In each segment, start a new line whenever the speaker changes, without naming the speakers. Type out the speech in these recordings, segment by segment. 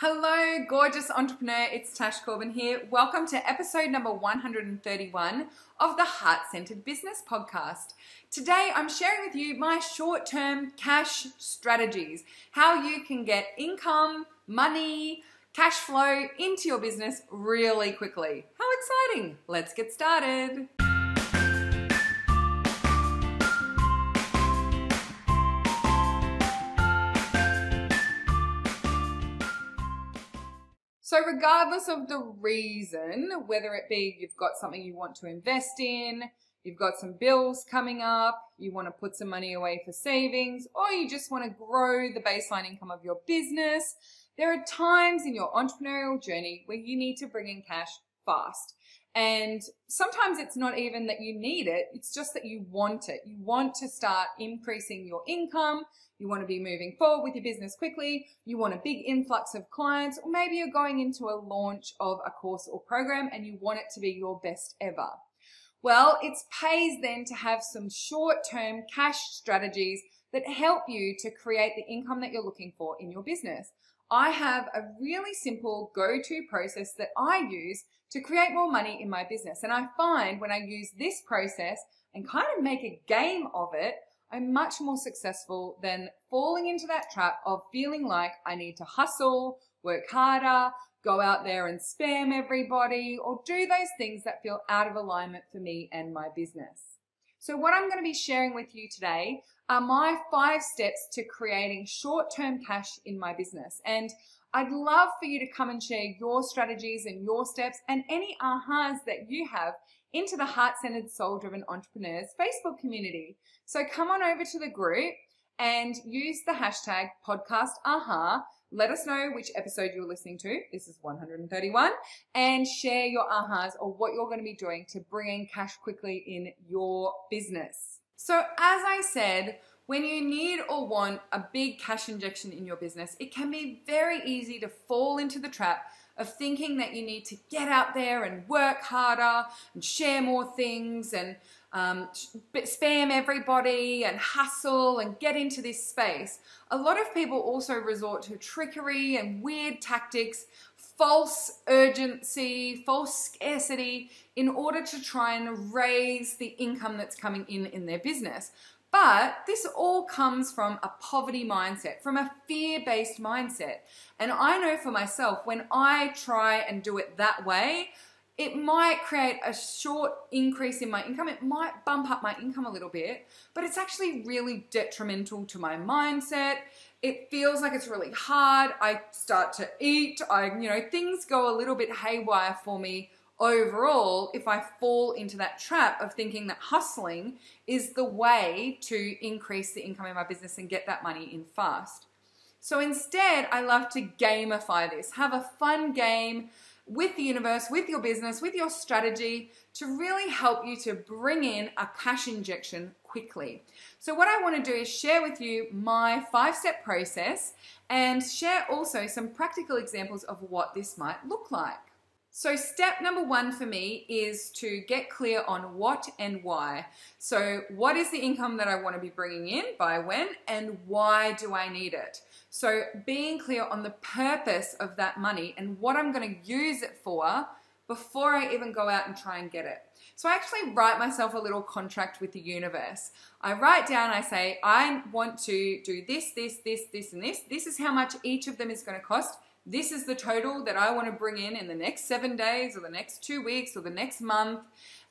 Hello, gorgeous entrepreneur. It's Tash Corbin here. Welcome to episode number 131 of the Heart-Centered Business Podcast. Today, I'm sharing with you my short-term cash strategies, how you can get income, money, cash flow into your business really quickly. How exciting! Let's get started. So regardless of the reason, whether it be you've got something you want to invest in, you've got some bills coming up, you want to put some money away for savings, or you just want to grow the baseline income of your business, there are times in your entrepreneurial journey where you need to bring in cash fast. And sometimes it's not even that you need it, it's just that you want it. You want to start increasing your income. You want to be moving forward with your business quickly. You want a big influx of clients, or maybe you're going into a launch of a course or program and you want it to be your best ever. Well, it pays then to have some short-term cash strategies that help you to create the income that you're looking for in your business. I have a really simple go-to process that I use to create more money in my business. And I find when I use this process and kind of make a game of it, I'm much more successful than falling into that trap of feeling like I need to hustle, work harder, go out there and spam everybody, or do those things that feel out of alignment for me and my business. So what I'm going to be sharing with you today are my 5 steps to creating short-term cash in my business. And I'd love for you to come and share your strategies and your steps and any ahas that you have into the Heart-Centered Soul-Driven Entrepreneurs Facebook community. So come on over to the group and use the hashtag podcastaha. Let us know which episode you're listening to. This is 131. And share your ahas or what you're going to be doing to bring in cash quickly in your business. So as I said, when you need or want a big cash injection in your business, it can be very easy to fall into the trap of thinking that you need to get out there and work harder and share more things and spam everybody and hustle and get into this space. A lot of people also resort to trickery and weird tactics, false urgency, false scarcity in order to try and raise the income that's coming in their business. But this all comes from a poverty mindset, from a fear-based mindset. And I know for myself, when I try and do it that way, it might create a short increase in my income. It might bump up my income a little bit, but it's actually really detrimental to my mindset. It feels like it's really hard. I start to eat. Things go a little bit haywire for me overall if I fall into that trap of thinking that hustling is the way to increase the income in my business and get that money in fast. So instead, I love to gamify this, have a fun game with the universe, with your business, with your strategy to really help you to bring in a cash injection quickly. So what I want to do is share with you my 5-step process and share also some practical examples of what this might look like. So step number 1 for me is to get clear on what and why. So what is the income that I want to be bringing in, by when, and why do I need it? So being clear on the purpose of that money and what I'm going to use it for before I even go out and try and get it. So I actually write myself a little contract with the universe. I write down, I say, I want to do this, this, this, this, and this. This is how much each of them is going to cost. This is the total that I want to bring in the next 7 days or the next 2 weeks or the next month.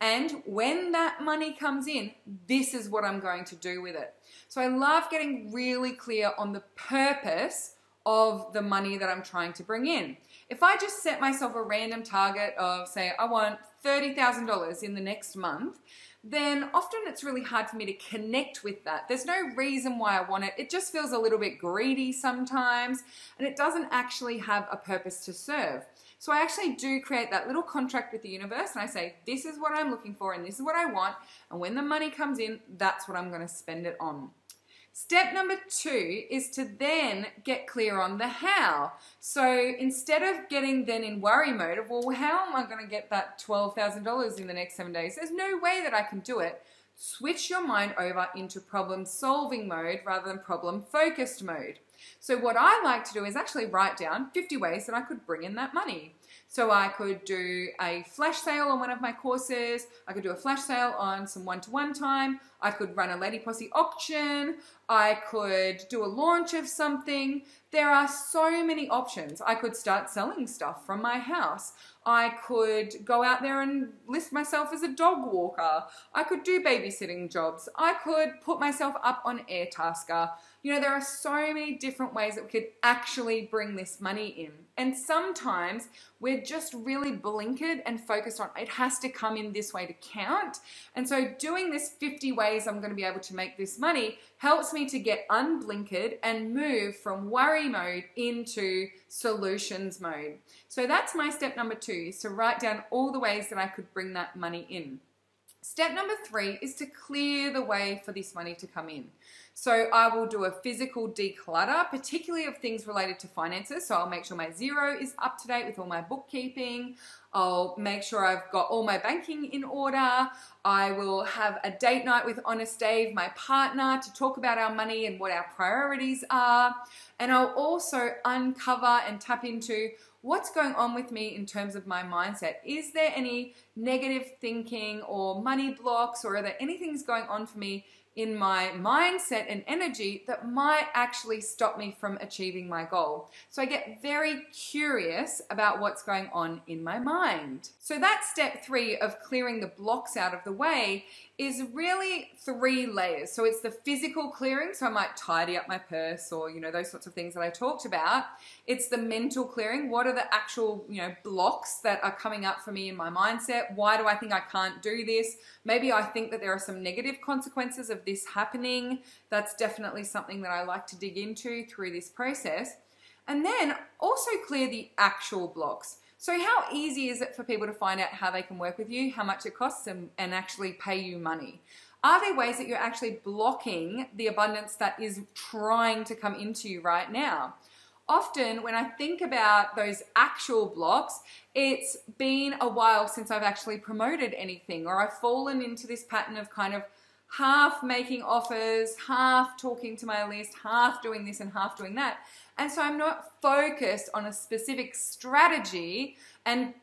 And when that money comes in, this is what I'm going to do with it. So I love getting really clear on the purpose of the money that I'm trying to bring in. If I just set myself a random target of, say, I want $30,000 in the next month, then often it's really hard for me to connect with that. There's no reason why I want it. It just feels a little bit greedy sometimes, and it doesn't actually have a purpose to serve. So I actually do create that little contract with the universe, and I say, this is what I'm looking for, and this is what I want, and when the money comes in, that's what I'm going to spend it on. Step number 2 is to then get clear on the how. So instead of getting then in worry mode of, well, how am I going to get that $12,000 in the next 7 days? There's no way that I can do it. Switch your mind over into problem solving mode rather than problem focused mode. So what I like to do is actually write down 50 ways that I could bring in that money. So I could do a flash sale on one of my courses. I could do a flash sale on some one-to-one time. I could run a Lady Posse auction. I could do a launch of something. There are so many options. I could start selling stuff from my house. I could go out there and list myself as a dog walker. I could do babysitting jobs. I could put myself up on Airtasker. You know, there are so many different ways that we could actually bring this money in. And sometimes we're just really blinkered and focused on it has to come in this way to count. And so doing this 50 ways I'm going to be able to make this money helps me to get unblinkered and move from worry mode into solutions mode. So that's my step number 2, is to write down all the ways that I could bring that money in. Step number 3 is to clear the way for this money to come in. So I will do a physical declutter, particularly of things related to finances. So I'll make sure my Xero is up to date with all my bookkeeping. I'll make sure I've got all my banking in order. I will have a date night with Honest Dave, my partner, to talk about our money and what our priorities are. And I'll also uncover and tap into what's going on with me in terms of my mindset. Is there any negative thinking or money blocks, or are there anything going on for me in my mindset and energy that might actually stop me from achieving my goal? So I get very curious about what's going on in my mind. So that's step 3 of clearing the blocks out of the way is really 3 layers. So it's the physical clearing, so I might tidy up my purse or, you know, those sorts of things that I talked about. It's the mental clearing. What are the actual, you know, blocks that are coming up for me in my mindset? Why do I think I can't do this? Maybe I think that there are some negative consequences of this happening. That's definitely something that I like to dig into through this process. And then also clear the actual blocks. So how easy is it for people to find out how they can work with you, how much it costs, and actually pay you money? Are there ways that you're actually blocking the abundance that is trying to come into you right now? Often when I think about those actual blocks, it's been a while since I've actually promoted anything, or I've fallen into this pattern of kind of half making offers, half talking to my list, half doing this and half doing that. And so I'm not focused on a specific strategy and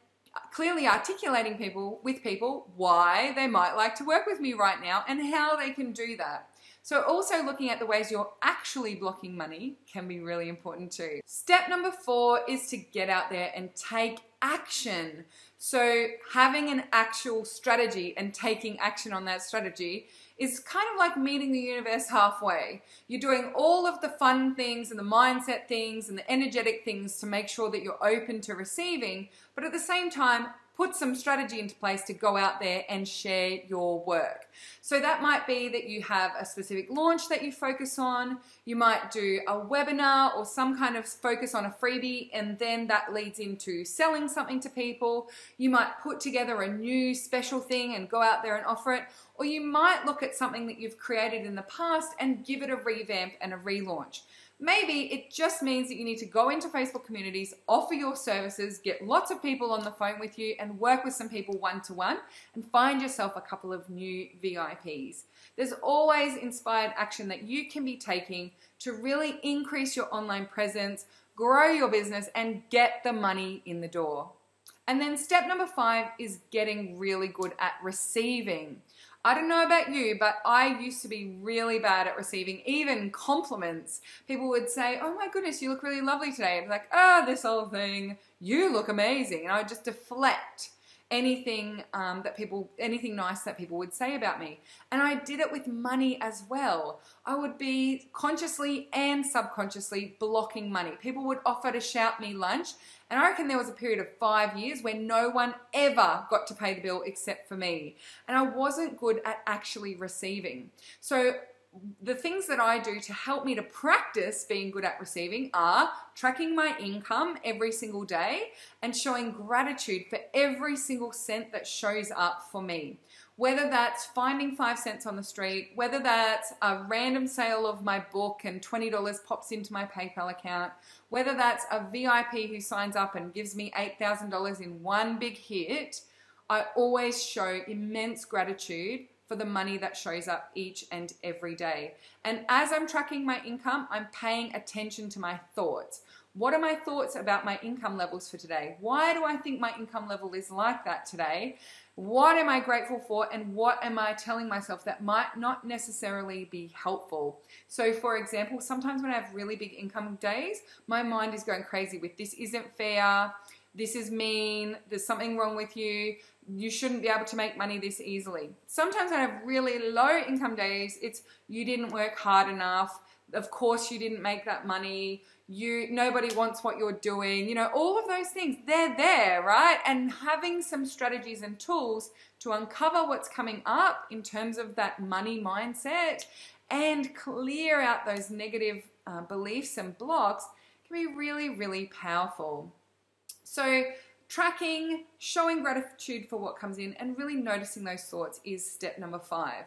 clearly articulating with people why they might like to work with me right now and how they can do that. So also looking at the ways you're actually blocking money can be really important too. Step number 4 is to get out there and take action. So having an actual strategy and taking action on that strategy is kind of like meeting the universe halfway. You're doing all of the fun things and the mindset things and the energetic things to make sure that you're open to receiving, but at the same time, put some strategy into place to go out there and share your work. So that might be that you have a specific launch that you focus on. You might do a webinar or some kind of focus on a freebie, and then that leads into selling something to people. You might put together a new special thing and go out there and offer it. Or you might look at something that you've created in the past and give it a revamp and a relaunch. Maybe it just means that you need to go into Facebook communities, offer your services, get lots of people on the phone with you and work with some people one-to-one and find yourself a couple of new VIPs. There's always inspired action that you can be taking to really increase your online presence, grow your business and get the money in the door. And then step number 5 is getting really good at receiving. I don't know about you, but I used to be really bad at receiving even compliments. People would say, oh my goodness, you look really lovely today. I'd be like, oh, this old thing, you look amazing. And I would just deflect anything anything nice that people would say about me. And I did it with money as well. I would be consciously and subconsciously blocking money. People would offer to shout me lunch, and I reckon there was a period of 5 years where no one ever got to pay the bill except for me. And I wasn't good at actually receiving. So the things that I do to help me to practice being good at receiving are tracking my income every single day and showing gratitude for every single cent that shows up for me. Whether that's finding 5 cents on the street, whether that's a random sale of my book and $20 pops into my PayPal account, whether that's a VIP who signs up and gives me $8,000 in one big hit, I always show immense gratitude for the money that shows up each and every day. And as I'm tracking my income, I'm paying attention to my thoughts. What are my thoughts about my income levels for today? Why do I think my income level is like that today? What am I grateful for, and what am I telling myself that might not necessarily be helpful? So for example, sometimes when I have really big income days, my mind is going crazy with this isn't fair, this is mean, there's something wrong with you, you shouldn't be able to make money this easily. Sometimes when I have really low income days, it's you didn't work hard enough, of course you didn't make that money, nobody wants what you're doing, you know, all of those things, they're there, right? And having some strategies and tools to uncover what's coming up in terms of that money mindset and clear out those negative beliefs and blocks can be really, really powerful. So tracking, showing gratitude for what comes in, and really noticing those thoughts is step number 5.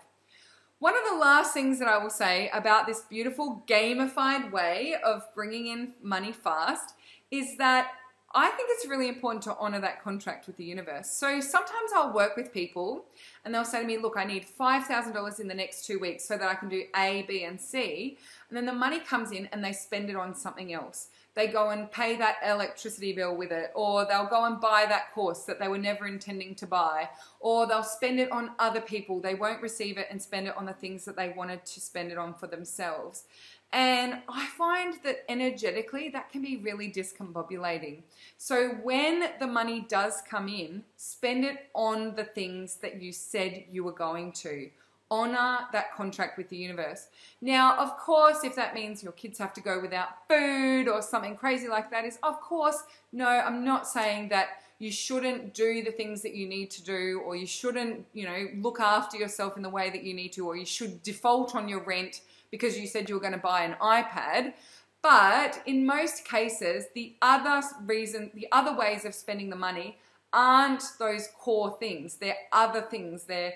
One of the last things that I will say about this beautiful gamified way of bringing in money fast is that I think it's really important to honor that contract with the universe. So sometimes I'll work with people and they'll say to me, look, I need $5,000 in the next 2 weeks so that I can do A, B, and C. And then the money comes in and they spend it on something else. They go and pay that electricity bill with it, or they'll go and buy that course that they were never intending to buy, or they'll spend it on other people. They won't receive it and spend it on the things that they wanted to spend it on for themselves. And I find that energetically that can be really discombobulating. So when the money does come in, spend it on the things that you said you were going to. Honor that contract with the universe. Now, of course, if that means your kids have to go without food or something crazy like that, is of course, no, I'm not saying that you shouldn't do the things that you need to do, or you shouldn't, you know, look after yourself in the way that you need to, or you should default on your rent because you said you were going to buy an iPad. But in most cases, the other ways of spending the money aren't those core things. They're other things. They're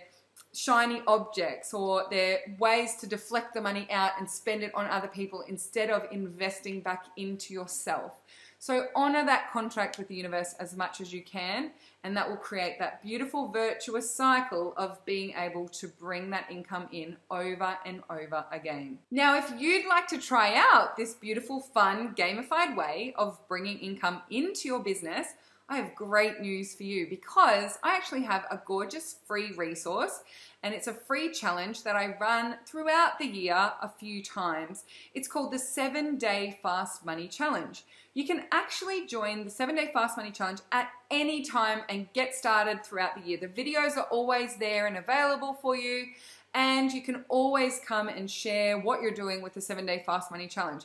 shiny objects, or they're ways to deflect the money out and spend it on other people instead of investing back into yourself. So honor that contract with the universe as much as you can, and that will create that beautiful virtuous cycle of being able to bring that income in over and over again. Now, if you'd like to try out this beautiful, fun, gamified way of bringing income into your business, I have great news for you, because I actually have a gorgeous free resource, and it's a free challenge that I run throughout the year a few times. It's called the 7-Day Fast Money Challenge. You can actually join the 7-Day Fast Money Challenge at any time and get started throughout the year. The videos are always there and available for you, and you can always come and share what you're doing with the 7-Day Fast Money Challenge.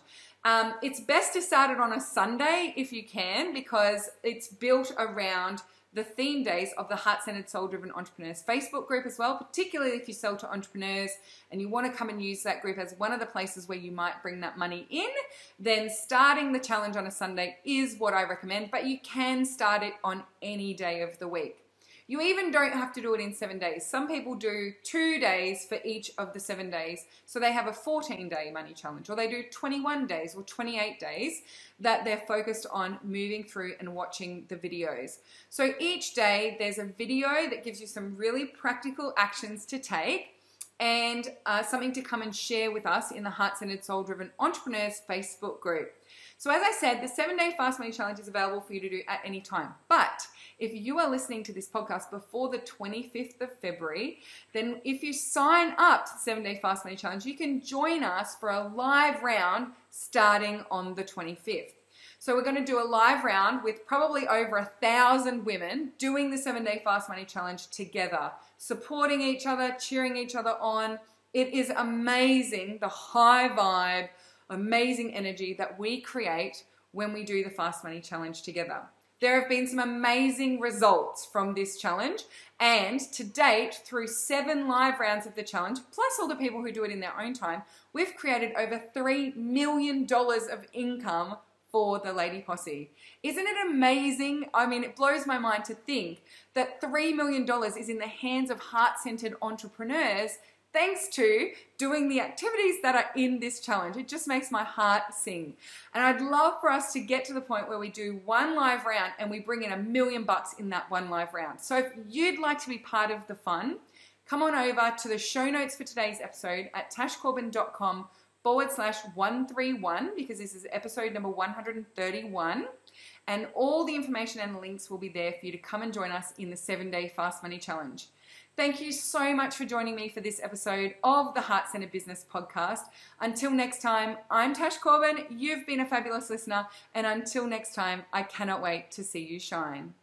It's best to start it on a Sunday if you can, because it's built around the theme days of the Heart-Centered Soul-Driven Entrepreneurs Facebook group as well, particularly if you sell to entrepreneurs and you want to come and use that group as one of the places where you might bring that money in. Then starting the challenge on a Sunday is what I recommend, but you can start it on any day of the week. You even don't have to do it in 7 days. Some people do 2 days for each of the 7 days. So they have a 14-day money challenge, or they do 21 days or 28 days that they're focused on moving through and watching the videos. So each day there's a video that gives you some really practical actions to take, and something to come and share with us in the Heart-Centered Soul-Driven Entrepreneurs Facebook group. So as I said, the 7-Day Fast Money Challenge is available for you to do at any time. But if you are listening to this podcast before the 25th of February, then if you sign up to the 7-Day Fast Money Challenge, you can join us for a live round starting on the 25th. So we're going to do a live round with probably over 1,000 women doing the 7-Day Fast Money Challenge together, supporting each other, cheering each other on. It is amazing, the high vibe, amazing energy that we create when we do the Fast Money Challenge together. There have been some amazing results from this challenge, and to date, through 7 live rounds of the challenge, plus all the people who do it in their own time, we've created over $3 million of income for the Lady Posse. Isn't it amazing? I mean, it blows my mind to think that $3 million is in the hands of heart-centered entrepreneurs thanks to doing the activities that are in this challenge. It just makes my heart sing. And I'd love for us to get to the point where we do 1 live round and we bring in $1 million in that 1 live round. So if you'd like to be part of the fun, come on over to the show notes for today's episode at tashcorbin.com/131 because this is episode number 131. And all the information and links will be there for you to come and join us in the 7-Day Fast Money Challenge. Thank you so much for joining me for this episode of the Heart Centered Business Podcast. Until next time, I'm Tash Corbin. You've been a fabulous listener. And until next time, I cannot wait to see you shine.